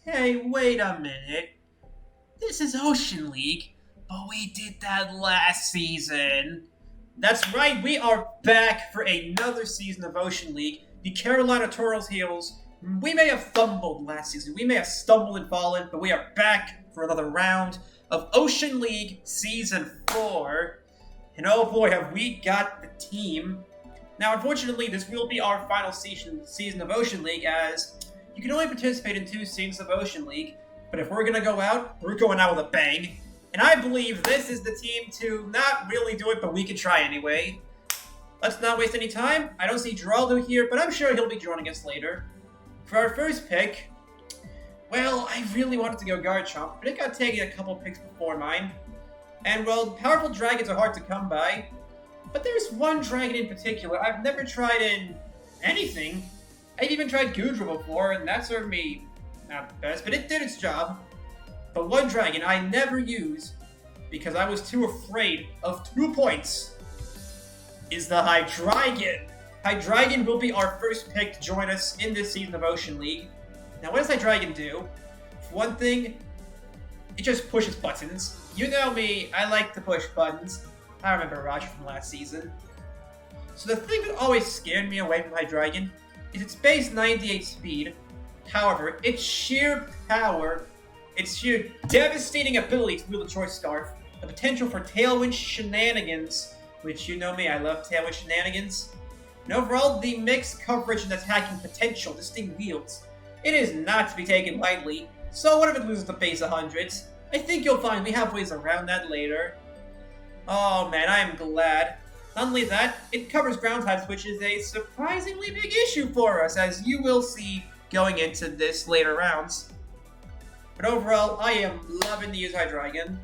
Hey, wait a minute. This is Ocean League, but we did that last season. That's right, we are back for another season of Ocean League. The Carolina Toros Heels. We may have fumbled last season, we may have stumbled and fallen, but we are back for another round of Ocean League Season 4. And oh boy, have we got the team. Now, unfortunately, this will be our final season of Ocean League, as you can only participate in 2 seasons of Ocean League. But if we're gonna go out, we're going out with a bang. And I believe this is the team to not really do it, but we can try anyway. Let's not waste any time. I don't see Geraldo here, but I'm sure he'll be joining us later. For our first pick, well, I really wanted to go Garchomp, but it got taken a couple picks before mine. And well, powerful dragons are hard to come by. But there's one dragon in particular I've never tried in anything. I've even tried Goodra before, and that served me not the best, but it did its job. But one dragon I never use, because I was too afraid of 2 points, is the Hydreigon. Hydreigon will be our first pick to join us in this season of Ocean League. Now, what does Hydreigon do? For one thing, it just pushes buttons. You know me, I like to push buttons. I remember Roger from last season. So the thing that always scared me away from Hydreigon is its base 98 speed. However, its sheer power, its sheer devastating ability to wield a Choice Scarf, the potential for Tailwind shenanigans, which you know me, I love Tailwind shenanigans, and overall the mixed coverage and attacking potential this thing wields. It is not to be taken lightly, so what if it loses the base 100s? I think you'll find we have ways around that later. Oh man, I am glad. Not only that, it covers ground types, which is a surprisingly big issue for us, as you will see going into this later rounds. But overall, I am loving the use Hydreigon.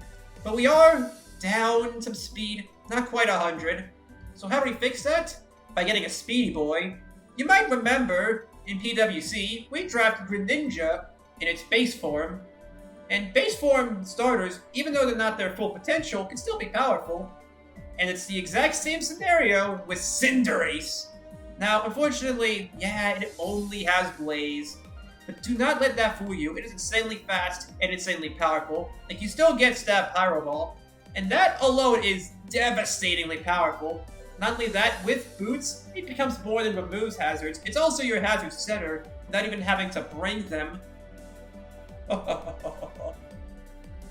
But we are down some speed, not quite 100. So how do we fix that? By getting a speedy boy. You might remember, in PWC, we drafted Greninja in its base form. And base form starters, even though they're not their full potential, can still be powerful. And it's the exact same scenario with Cinderace. Now, unfortunately, yeah, it only has Blaze. But do not let that fool you. It is insanely fast and insanely powerful. Like, you still get Stab Pyro Ball. And that alone is devastatingly powerful. Not only that, with Boots, it becomes more than removes hazards. It's also your hazard setter, without even having to bring them.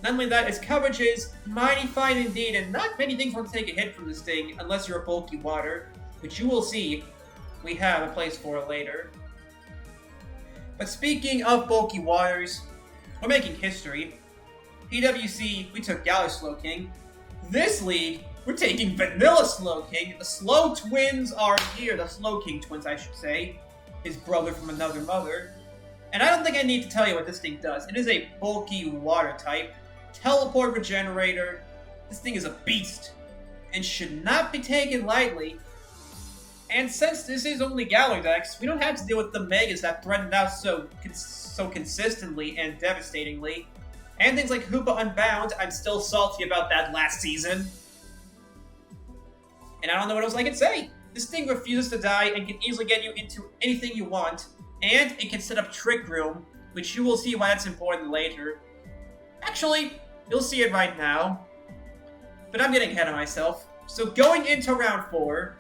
Not only that, its coverage is mighty fine indeed, and not many things want to take a hit from this thing unless you're a bulky water, which you will see we have a place for later. But speaking of bulky waters, we're making history. PWC, we took Galar Slowking. This league, we're taking Vanilla Slowking. The Slow twins are here, the Slowking twins, I should say. His brother from another mother. And I don't think I need to tell you what this thing does. It is a bulky water type. Teleport Regenerator. This thing is a beast. And should not be taken lightly. And since this is only Galar decks, we don't have to deal with the Megas that threaten out so consistently and devastatingly. And things like Hoopa Unbound, I'm still salty about that last season. And I don't know what else I can say. This thing refuses to die and can easily get you into anything you want. And it can set up Trick Room, which you will see why that's important later. Actually, you'll see it right now. But I'm getting ahead of myself. So going into round 4,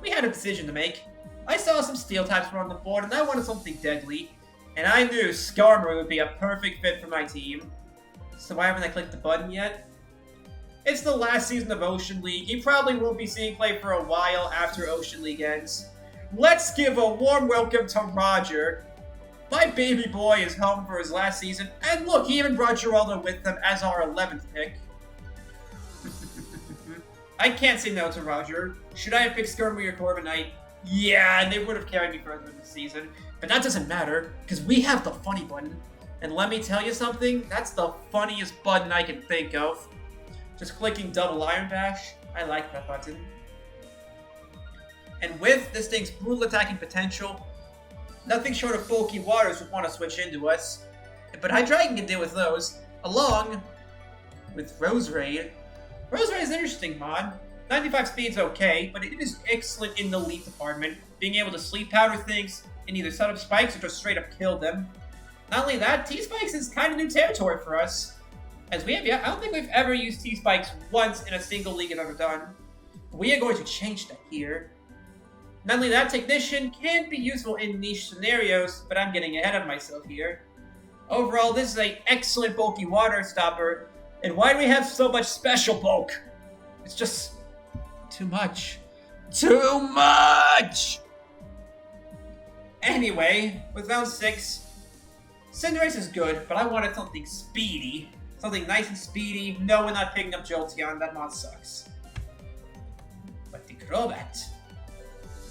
we had a decision to make. I saw some steel types were on the board and I wanted something deadly. And I knew Skarmory would be a perfect fit for my team. So why haven't I clicked the button yet? It's the last season of Ocean League. You probably won't be seeing play for a while after Ocean League ends. Let's give a warm welcome to Roger. My baby boy is home for his last season, and look, he even brought Geraldo with them as our 11th pick. I can't say no to Roger. Should I have picked Skarmory or Corviknight? Yeah, they would have carried me further in the season, but that doesn't matter, because we have the funny button. And let me tell you something, that's the funniest button I can think of. Just clicking double Iron Dash, I like that button. And with this thing's brutal attacking potential, nothing short of bulky waters would want to switch into us. But Hydreigon can deal with those, along with Roserade. Roserade is an interesting mod. 95 speed's okay, but it is excellent in the lead department, being able to sleep powder things and either set up spikes or just straight up kill them. Not only that, T-Spikes is kind of new territory for us. As we have, I don't think we've ever used T-Spikes once in a single league I've ever done. We are going to change that here. Not only that, Technician can be useful in niche scenarios, but I'm getting ahead of myself here. Overall, this is an excellent bulky water stopper. And why do we have so much special bulk? It's just too much. Too much! Anyway, with round 6, Cinderace is good, but I wanted something speedy. Something nice and speedy. No, we're not picking up Jolteon. That mod sucks. But the Crobat.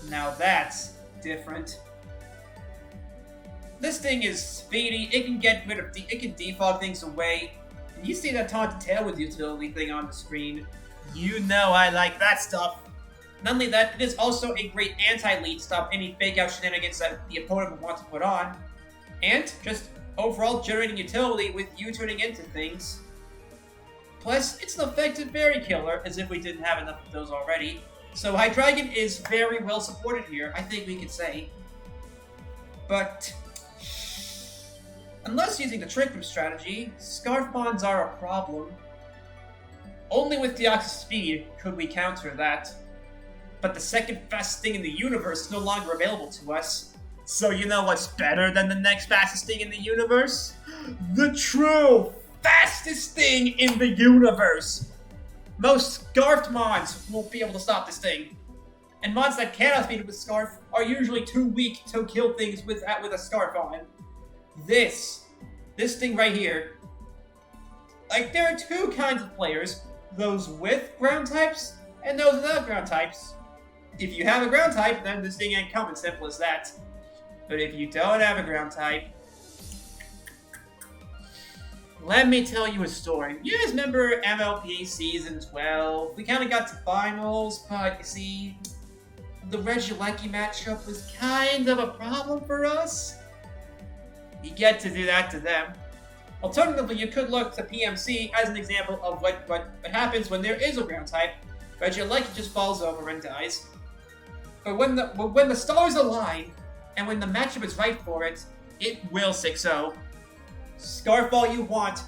Now that's different. This thing is speedy. It can get rid of it can defog things away. And you see that Taunted Tail with utility thing on the screen. You know I like that stuff. Not only that, it is also a great anti-lead to stop any fake-out shenanigans that the opponent would want to put on. And just overall generating utility with you turning into things. Plus, it's an effective Fairy Killer, as if we didn't have enough of those already. So Hydreigon is very well supported here, I think we could say. But unless using the Trick Room strategy, Scarf Bonds are a problem. Only with Deoxys Speed could we counter that. But the second fastest thing in the universe is no longer available to us. So you know what's better than the next fastest thing in the universe? The true fastest thing in the universe! Most Scarfed Mons won't be able to stop this thing. And Mons that cannot beat it with Scarf are usually too weak to kill things with a Scarf on. This thing right here. Like, there are two kinds of players. Those with ground types, and those without ground types. If you have a ground type, then this thing ain't coming, simple as that. But if you don't have a ground type, let me tell you a story. You guys remember MLP Season 12? We kind of got to finals, but you see, the Regieleki matchup was kind of a problem for us. You get to do that to them. Alternatively, you could look to PMC as an example of what happens when there is a ground type. Regieleki just falls over and dies. But when the stars align, and when the matchup is right for it, it will 6-0. Scarf all you want.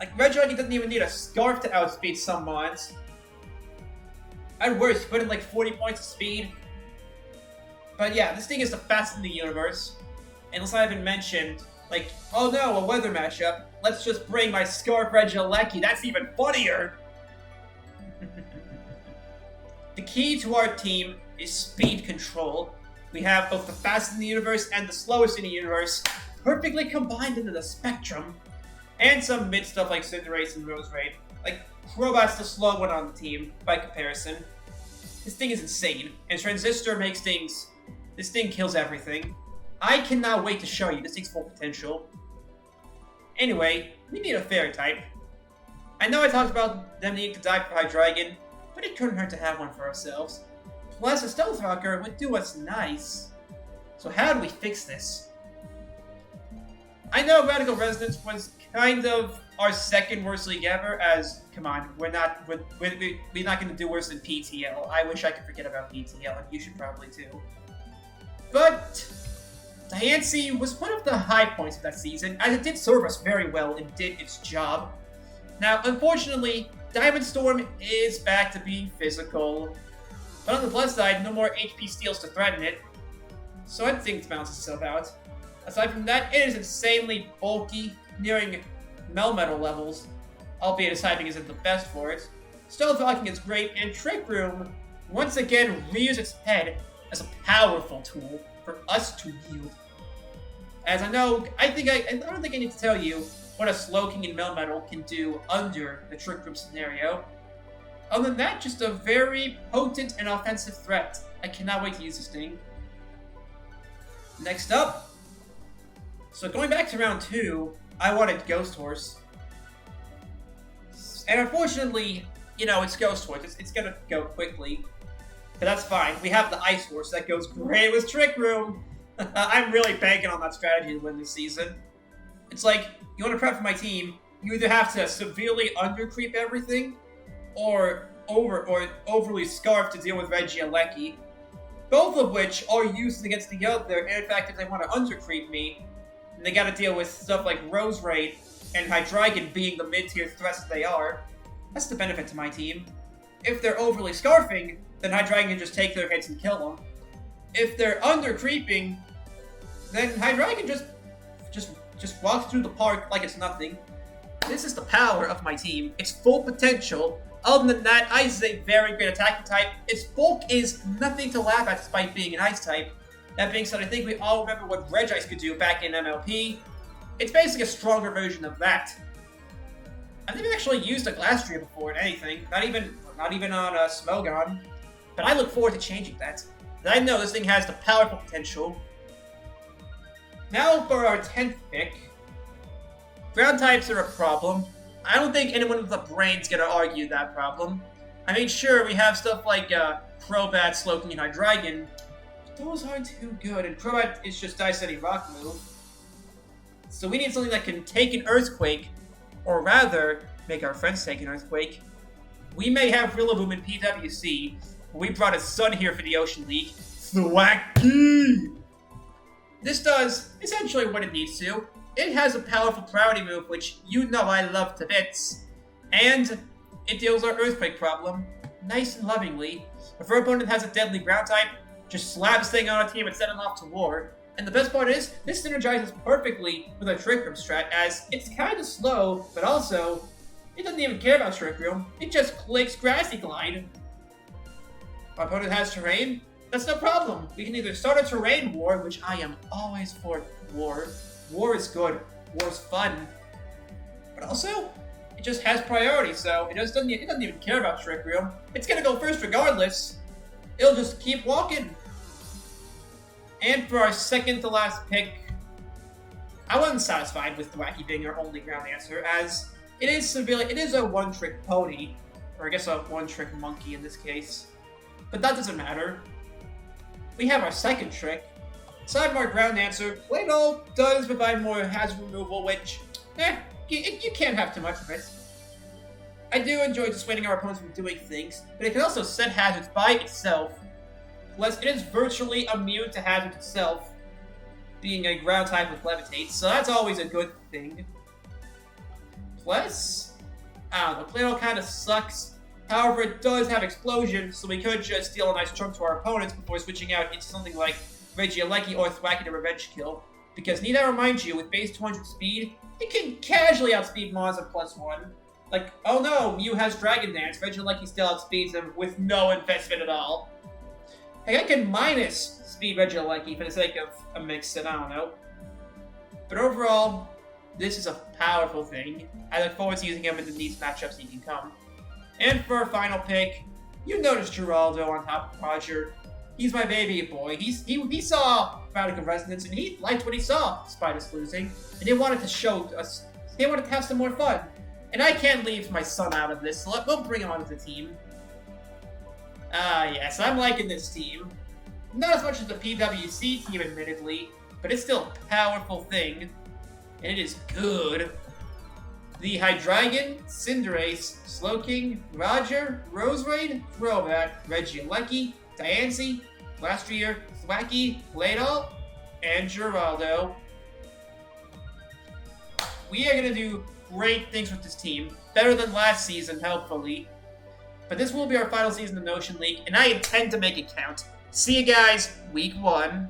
Like, Regieleki doesn't even need a Scarf to outspeed some mods. At worst, put in like 40 points of speed. But yeah, this thing is the fastest in the universe. And let's not even mention, like, oh no, a weather matchup. Let's just bring my Scarf Regieleki. That's even funnier! The key to our team is speed control. We have both the fastest in the universe and the slowest in the universe perfectly combined into the spectrum. And some mid stuff like Cinderace and Roserade. Like, Crobat's the slow one on the team, by comparison. This thing is insane, and Transistor makes things... This thing kills everything. I cannot wait to show you this thing's full potential. Anyway, we need a Fairy type. I know I talked about them needing to die for Hydreigon, but it couldn't hurt to have one for ourselves. Plus, a Stealth Rocker would do us nice. So how do we fix this? I know Radical Resonance was kind of our second worst league ever, as, come on, we're not going to do worse than PTL. I wish I could forget about PTL, and you should probably too. But Diancie was one of the high points of that season, as it did serve us very well and did its job. Now, unfortunately, Diamond Storm is back to being physical. But on the plus side, no more HP steals to threaten it. So I think it balances itself out. Aside from that, it is insanely bulky, nearing Melmetal levels, albeit its typing isn't the best for it. Stealth Rocking is great, and Trick Room once again rears its head as a powerful tool for us to wield. As I don't think I need to tell you what a Slowking and Melmetal can do under the Trick Room scenario. Other than that, just a very potent and offensive threat. I cannot wait to use this thing. Next up. So going back to round 2, I wanted Ghost Horse. And unfortunately, you know, it's Ghost Horse. It's gonna go quickly. But that's fine. We have the Ice Horse that goes great with Trick Room. I'm really banking on that strategy to win this season. It's like, you want to prep for my team, you either have to severely undercreep everything, or overly Scarf to deal with Regieleki. Both of which are used against the other, and in fact, if they want to undercreep me, and they gotta deal with stuff like Rose Raid and Hydreigon being the mid-tier threats that they are. That's the benefit to my team. If they're overly scarfing, then Hydreigon can just take their hits and kill them. If they're under creeping, then Hydreigon just walks through the park like it's nothing. This is the power of my team. Its full potential. Other than that, Ice is a very great attacking type. Its bulk is nothing to laugh at despite being an Ice type. That being said, I think we all remember what Regice could do back in MLP. It's basically a stronger version of that. I've never actually used a Glastrier before in anything. Not even on Smogon. But I look forward to changing that. I know this thing has the powerful potential. Now for our 10th pick. Ground types are a problem. I don't think anyone with a brain's gonna argue that problem. I mean, sure, we have stuff like Crobat, Slowking, and Hydreigon. But those aren't too good, and Crobat is just Dice Any Rock move. So we need something that can take an Earthquake, or rather, make our friends take an Earthquake. We may have Rillaboom in PWC, but we brought a son here for the Ocean League. Thwacky! This does essentially what it needs to. It has a powerful priority move, which you know I love to bits. And it deals our Earthquake problem, nice and lovingly. If our opponent has a deadly ground type, just slap this thing on a team and send them off to war. And the best part is, this synergizes perfectly with our Trick Room strat, as it's kind of slow, but also, it doesn't even care about Trick Room. It just clicks Grassy Glide. Our opponent has terrain? That's no problem. We can either start a terrain war, which I am always for war. War is good. War is fun. But also, it just has priority, so it doesn't even care about Trick Room. It's gonna go first regardless. It'll just keep walking. And for our second to last pick, I wasn't satisfied with Thwacky being our only ground answer, as it is a one-trick pony, or I guess a one-trick monkey in this case. But that doesn't matter. We have our second trick. Sidebar ground answer. Claydol does provide more hazard removal, which, you can't have too much of it. I do enjoy dissuading our opponents from doing things, but it can also set hazards by itself. Plus, it is virtually immune to hazards itself, being a ground type with Levitate, so that's always a good thing. Plus, I don't know, Claydol kind of sucks. However, it does have Explosion, so we could just deal a nice chunk to our opponents before switching out into something like Regieleki or Thwacky to Revenge Kill. Because need I remind you, with base 200 speed, it can casually outspeed Mons at +1. Like, oh no, Mew has Dragon Dance, Regieleki still outspeeds him with no investment at all. Hey, I can minus speed Regieleki for the sake of a mix, and I don't know. But overall, this is a powerful thing. I look forward to using him in the niche matchups he can come. And for our final pick, you noticed Geraldo on top of Roger. He's my baby boy. He saw Radical Resonance and he liked what he saw, despite us losing. And he wanted to show us, he wanted to have some more fun. And I can't leave my son out of this, so we'll bring him onto the team. Yes, I'm liking this team. Not as much as the PWC team, admittedly, but it's still a powerful thing. And it is good. The Hydreigon, Cinderace, Slowking, Roger, Roserade, Crobat, Regieleki, Diancie, Glastrier, Thwacky, Claydol, and Geraldo. We are going to do great things with this team. Better than last season, hopefully. But this will be our final season in the Ocean League, and I intend to make it count. See you guys, week 1.